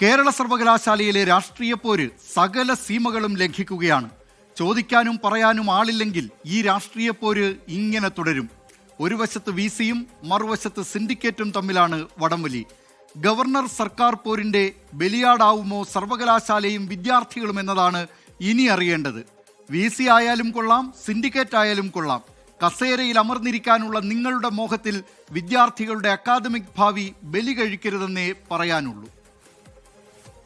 കേരള സർവകലാശാലയിലെ രാഷ്ട്രീയ പോര് സകല സീമകളും ലംഘിക്കുകയാണ്. ചോദിക്കാനും പറയാനും ആളില്ലെങ്കിൽ ഈ രാഷ്ട്രീയ പോര് ഇങ്ങനെ തുടരും. ഒരു വശത്ത് VC-യും മറുവശത്ത് സിൻഡിക്കേറ്റും തമ്മിലാണ് വടംവലി. ഗവർണർ സർക്കാർ പോരിന്റെ ബലിയാടാവുമോ സർവകലാശാലയും വിദ്യാർത്ഥികളും എന്നതാണ് ഇനി അറിയേണ്ടത്. VC ആയാലും കൊള്ളാം, സിൻഡിക്കേറ്റ് ആയാലും കൊള്ളാം. കസേരയിൽ അമർന്നിരിക്കാനുള്ള നിങ്ങളുടെ മോഹത്തിൽ വിദ്യാർത്ഥികളുടെ അക്കാദമിക് ഭാവി ബലി കഴിക്കരുതെന്നേ പറയാനുള്ളൂ.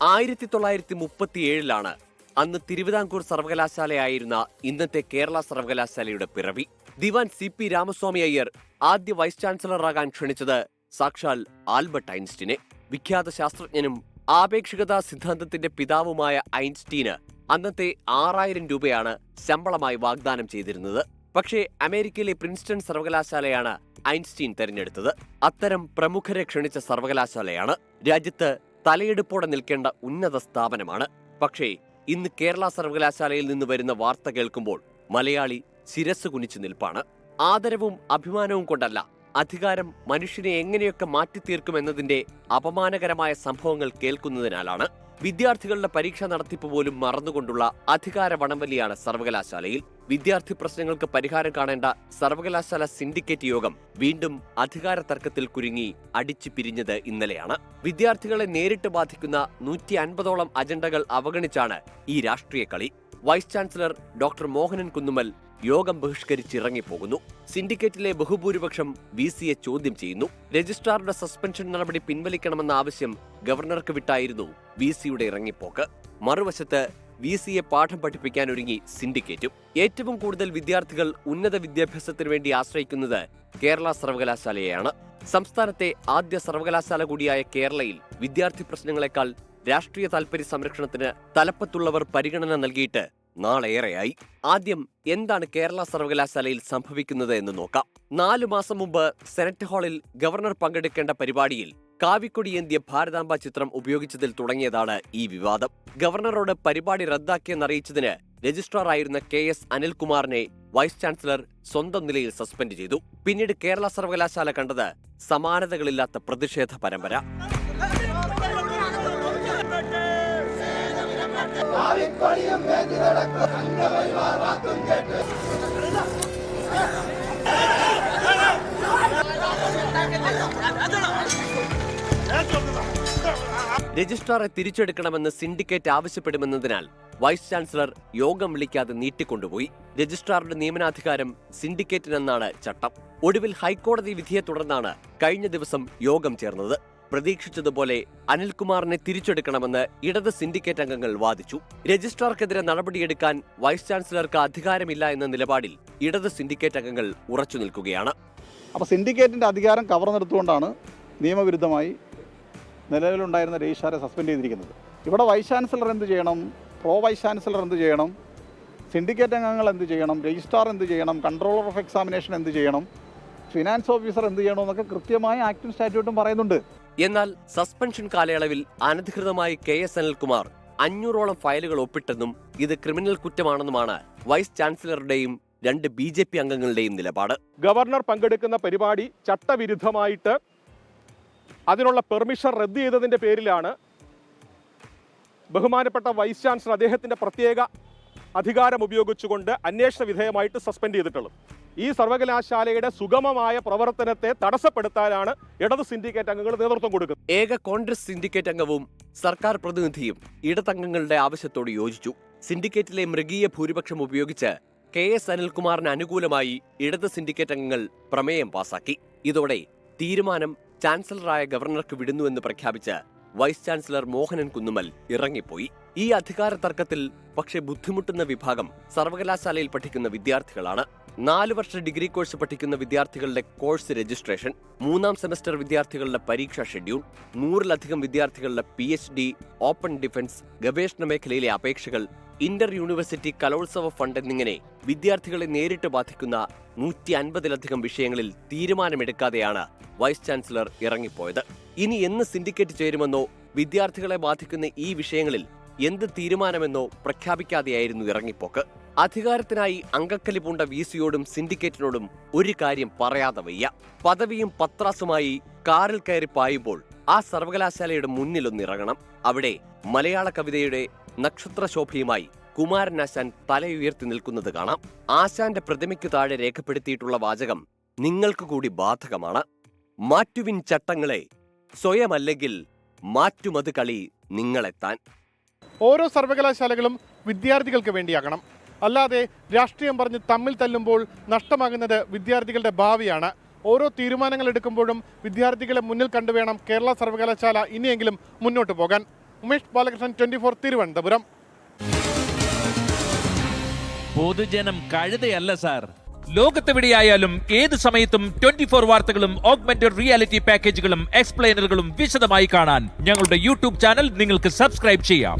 1937 അന്ന് തിരുവിതാംകൂർ സർവകലാശാലയായിരുന്ന ഇന്നത്തെ കേരള സർവകലാശാലയുടെ പിറവി. ദിവാൻ CP രാമസ്വാമി അയ്യർ ആദ്യ വൈസ് ചാൻസലറാകാൻ ക്ഷണിച്ചത് സാക്ഷാൽ ആൽബർട്ട് ഐൻസ്റ്റീനെ. വിഖ്യാത ശാസ്ത്രജ്ഞനും ആപേക്ഷികതാ സിദ്ധാന്തത്തിന്റെ പിതാവുമായ ഐൻസ്റ്റീന് അന്നത്തെ 6000 രൂപയാണ് ശമ്പളമായി വാഗ്ദാനം ചെയ്തിരുന്നത്. പക്ഷേ അമേരിക്കയിലെ പ്രിൻസ്റ്റൺ സർവകലാശാലയാണ് ഐൻസ്റ്റീൻ തെരഞ്ഞെടുത്തത്. അത്തരം പ്രമുഖരെ ക്ഷണിച്ച സർവകലാശാലയാണ്. രാജ്യത്ത് തലയെടുപ്പോടെ നിൽക്കേണ്ട ഉന്നത സ്ഥാപനമാണ്. പക്ഷേ ഇന്ന് കേരള സർവകലാശാലയിൽ നിന്ന് വരുന്ന വാർത്ത കേൾക്കുമ്പോൾ മലയാളി ശിരസ് കുനിച്ചു നിൽപ്പാണ്. ആദരവും അഭിമാനവും കൊണ്ടല്ല, അധികാരം മനുഷ്യനെ എങ്ങനെയൊക്കെ മാറ്റിത്തീർക്കുമെന്നതിന്റെ അപമാനകരമായ സംഭവങ്ങൾ കേൾക്കുന്നതിനാലാണ്. വിദ്യാർത്ഥികളുടെ പരീക്ഷ നടത്തിപ്പ് പോലും മറന്നുകൊണ്ടുള്ള അധികാര വടംവലിയാണ് സർവകലാശാലയിൽ. വിദ്യാർത്ഥി പ്രശ്നങ്ങൾക്ക് പരിഹാരം കാണേണ്ട സർവകലാശാല സിൻഡിക്കേറ്റ് യോഗം വീണ്ടും അധികാര തർക്കത്തിൽ കുരുങ്ങി അടിച്ചു പിരിഞ്ഞത് ഇന്നലെയാണ്. വിദ്യാർത്ഥികളെ നേരിട്ട് ബാധിക്കുന്ന 150ഓളം അജണ്ടകൾ അവഗണിച്ചാണ് ഈ രാഷ്ട്രീയ കളി. Vice chancellor doctor Mohanan Kunnummal യോഗം ബഹിഷ്കരിച്ചിറങ്ങിപ്പോകുന്നു. സിൻഡിക്കേറ്റിലെ ബഹുഭൂരിപക്ഷം VC-യെ ചോദ്യം ചെയ്യുന്നു. രജിസ്ട്രാറുടെ സസ്പെൻഷൻ നടപടി പിൻവലിക്കണമെന്ന ആവശ്യം ഗവർണർക്ക് വിട്ടായിരുന്നു VC-യുടെ ഇറങ്ങിപ്പോക്ക്. മറുവശത്ത് VC-യെ പാഠം പഠിപ്പിക്കാനൊരുങ്ങി സിൻഡിക്കേറ്റും. ഏറ്റവും കൂടുതൽ വിദ്യാർത്ഥികൾ ഉന്നത വിദ്യാഭ്യാസത്തിനു വേണ്ടി ആശ്രയിക്കുന്നത് കേരള സർവകലാശാലയെയാണ്. സംസ്ഥാനത്തെ ആദ്യ സർവകലാശാല കൂടിയായ കേരളയിൽ വിദ്യാർത്ഥി പ്രശ്നങ്ങളെക്കാൾ രാഷ്ട്രീയ താൽപര്യ സംരക്ഷണത്തിന് തലപ്പത്തുള്ളവർ പരിഗണന നൽകിയിട്ട് നാളേറെയായി. ആദ്യം എന്താണ് കേരള സർവകലാശാലയിൽ സംഭവിക്കുന്നത് എന്ന് നോക്കാം. 4 മാസം മുമ്പ് സെനറ്റ് ഹാളിൽ ഗവർണർ പങ്കെടുക്കേണ്ട പരിപാടിയിൽ കാവിക്കൊടിയേന്തിയ ഭാരതാംബ ചിത്രം ഉപയോഗിച്ചതിൽ തുടങ്ങിയതാണ് ഈ വിവാദം. ഗവർണറോട് പരിപാടി റദ്ദാക്കിയെന്നറിയിച്ചതിന് രജിസ്ട്രാർ ആയിരുന്ന KS അനിൽകുമാറിനെ വൈസ് ചാൻസലർ സ്വന്തം നിലയിൽ സസ്പെൻഡ് ചെയ്തു. പിന്നീട് കേരള സർവകലാശാല കണ്ടത് സമാനതകളില്ലാത്ത പ്രതിഷേധ പരമ്പര. രജിസ്ട്രാറെ തിരിച്ചെടുക്കണമെന്ന് സിൻഡിക്കേറ്റ് ആവശ്യപ്പെടുമെന്നതിനാൽ വൈസ് ചാൻസലർ യോഗം വിളിക്കാതെ നീട്ടിക്കൊണ്ടുപോയി. രജിസ്ട്രാറുടെ നിയമനാധികാരം സിൻഡിക്കേറ്റിനെന്നാണ് ചട്ടം. ഒടുവിൽ ഹൈക്കോടതി വിധിയെ തുടർന്നാണ് കഴിഞ്ഞ ദിവസം യോഗം ചേർന്നത്. പ്രതീക്ഷിച്ചതുപോലെ അനിൽകുമാറിനെ തിരിച്ചെടുക്കണമെന്ന് ഇടത് സിൻഡിക്കേറ്റ് അംഗങ്ങൾ വാദിച്ചു. രജിസ്ട്രാർക്കെതിരെ നടപടിയെടുക്കാൻ വൈസ് ചാൻസലർക്ക് അധികാരമില്ല എന്ന നിലപാടിൽ ഇടത് സിൻഡിക്കേറ്റ് അംഗങ്ങൾ ഉറച്ചു നിൽക്കുകയാണ്. അപ്പോൾ സിൻഡിക്കേറ്റിന്റെ അധികാരം കവർന്നെടുത്തുകൊണ്ടാണ് നിയമവിരുദ്ധമായി നിലവിലുണ്ടായിരുന്ന രജിസ്ട്രാറെ സസ്പെൻഡ് ചെയ്തിരിക്കുന്നത്. ഇവിടെ വൈസ് ചാൻസലർ എന്ത് ചെയ്യണം, പ്രോ വൈസ് ചാൻസലർ എന്ത് ചെയ്യണം, സിൻഡിക്കേറ്റ് അംഗങ്ങൾ എന്ത് ചെയ്യണം, രജിസ്ട്രാർ എന്ത് ചെയ്യണം, കൺട്രോളർ ഓഫ് എക്സാമിനേഷൻ എന്ത് ചെയ്യണം, ഫിനാൻസ് ഓഫീസർ എന്ത് ചെയ്യണമെന്നൊക്കെ കൃത്യമായി ആക്ടും സ്റ്റാറ്റ്യൂട്ടും പറയുന്നുണ്ട്. എന്നാൽ സസ്പെൻഷൻ കാലയളവിൽ അനധികൃതമായി KS അനിൽകുമാർ 500ഓളം ഫയലുകൾ ഒപ്പിട്ടെന്നും ഇത് ക്രിമിനൽ കുറ്റമാണെന്നുമാണ് വൈസ് ചാൻസലറുടെയും 2 BJP അംഗങ്ങളുടെയും നിലപാട്. ഗവർണർ പങ്കെടുക്കുന്ന പരിപാടി ചട്ടവിരുദ്ധമായിട്ട് അതിനുള്ള പെർമിഷൻ റദ്ദ് ചെയ്തതിന്റെ പേരിലാണ് ബഹുമാനപ്പെട്ട വൈസ് ചാൻസലർ അദ്ദേഹത്തിന്റെ പ്രത്യേക അധികാരം ഉപയോഗിച്ചുകൊണ്ട് അന്വേഷണ വിധേയമായിട്ട് സസ്പെൻഡ് ചെയ്തിട്ടുള്ളത്. ഈ സർവകലാശാലയുടെ സുഗമമായ പ്രവർത്തനത്തെ തടസ്സപ്പെടുത്താനാണ് ഇടത് സിൻഡിക്കേറ്റ് അംഗങ്ങൾ നേതൃത്വം കൊടുക്കുന്നത്. ഏക കോൺഗ്രസ് സിൻഡിക്കേറ്റ് അംഗവും സർക്കാർ പ്രതിനിധിയും ഇടതംഗങ്ങളുടെ ആവശ്യത്തോട് യോജിച്ചു. സിൻഡിക്കേറ്റിലെ മൃഗീയ ഭൂരിപക്ഷം ഉപയോഗിച്ച് KS അനിൽകുമാറിന് അനുകൂലമായി ഇടത് സിൻഡിക്കേറ്റ് അംഗങ്ങൾ പ്രമേയം പാസാക്കി. ഇതോടെ തീരുമാനം ചാൻസലറായ ഗവർണർക്ക് വിടുന്നുവെന്ന് പ്രഖ്യാപിച്ച് വൈസ് ചാൻസലർ മോഹനൻ കുന്നുമ്മൽ ഇറങ്ങിപ്പോയി. ഈ അധികാര തർക്കത്തിൽ പക്ഷേ ബുദ്ധിമുട്ടുന്ന വിഭാഗം സർവകലാശാലയിൽ പഠിക്കുന്ന വിദ്യാർത്ഥികളാണ്. 4 വർഷ ഡിഗ്രി കോഴ്സ് പഠിക്കുന്ന വിദ്യാർത്ഥികളുടെ കോഴ്സ് രജിസ്ട്രേഷൻ, 3ാം സെമസ്റ്റർ വിദ്യാർത്ഥികളുടെ പരീക്ഷാ ഷെഡ്യൂൾ, 100-ലധികം വിദ്യാർത്ഥികളുടെ PhD, ഓപ്പൺ ഡിഫൻസ്, ഗവേഷണ മേഖലയിലെ അപേക്ഷകൾ, ഇന്റർ യൂണിവേഴ്സിറ്റി കലോത്സവ ഫണ്ട് എന്നിങ്ങനെ വിദ്യാർത്ഥികളെ നേരിട്ട് ബാധിക്കുന്ന 150-ലധികം വിഷയങ്ങളിൽ തീരുമാനമെടുക്കാതെയാണ് വൈസ് ചാൻസലർ ഇറങ്ങിപ്പോയത്. ഇനി എന്ന് സിൻഡിക്കേറ്റ് ചേരുമെന്നോ വിദ്യാർത്ഥികളെ ബാധിക്കുന്ന ഈ വിഷയങ്ങളിൽ എന്ത് തീരുമാനമെന്നോ പ്രഖ്യാപിക്കാതെയായിരുന്നു ഇറങ്ങിപ്പോക്ക്. അധികാരത്തിനായി അങ്കക്കലി പൂണ്ട VC-യോടും സിൻഡിക്കേറ്റിനോടും ഒരു കാര്യം പറയാതെ വയ്യ. പദവിയും പത്രാസുമായി കാറിൽ കയറി പായുമ്പോൾ ആ സർവകലാശാലയുടെ മുന്നിലൊന്നിറങ്ങണം. അവിടെ മലയാള കവിതയുടെ നക്ഷത്രശോഭയുമായി കുമാരനാശാൻ തലയുയർത്തി നിൽക്കുന്നത് കാണാം. ആശാന്റെ പ്രതിമയ്ക്കു താഴെ രേഖപ്പെടുത്തിയിട്ടുള്ള വാചകം നിങ്ങൾക്ക് കൂടി ബാധകമാണ്. മാറ്റുവിൻ ചട്ടങ്ങളെ, സ്വയമല്ലെങ്കിൽ മാറ്റുമത് കളി നിങ്ങളെത്താൻ. ഓരോ സർവകലാശാലകളും വിദ്യാർത്ഥികൾക്ക് വേണ്ടിയാകണം. അല്ലാതെ രാഷ്ട്രീയം പറഞ്ഞ് തമ്മിൽ തല്ലുമ്പോൾ നഷ്ടമാകുന്നത് വിദ്യാർത്ഥികളുടെ ഭാവിയാണ്. ഓരോ തീരുമാനങ്ങൾ എടുക്കുമ്പോഴും വിദ്യാർത്ഥികളെ മുന്നിൽ കണ്ടുവേണം കേരള സർവകലാശാല ഇനിയെങ്കിലും മുന്നോട്ട് പോകാൻ. ഉമേഷ് ബാലകൃഷ്ണൻ, 24 തിരുവനന്തപുരം. പൊതുജനം കഴുതയല്ല സാർ. ലോകത്തെവിടെയായാലും ഏത് സമയത്തും 24 വാർത്തകളും ഓഗ്മെന്റഡ് റിയാലിറ്റി പാക്കേജുകളും എക്സ്പ്ലെയിനറുകളും വിശദമായി കാണാൻ ഞങ്ങളുടെ യൂട്യൂബ് ചാനൽ നിങ്ങൾക്ക് സബ്സ്ക്രൈബ് ചെയ്യാം.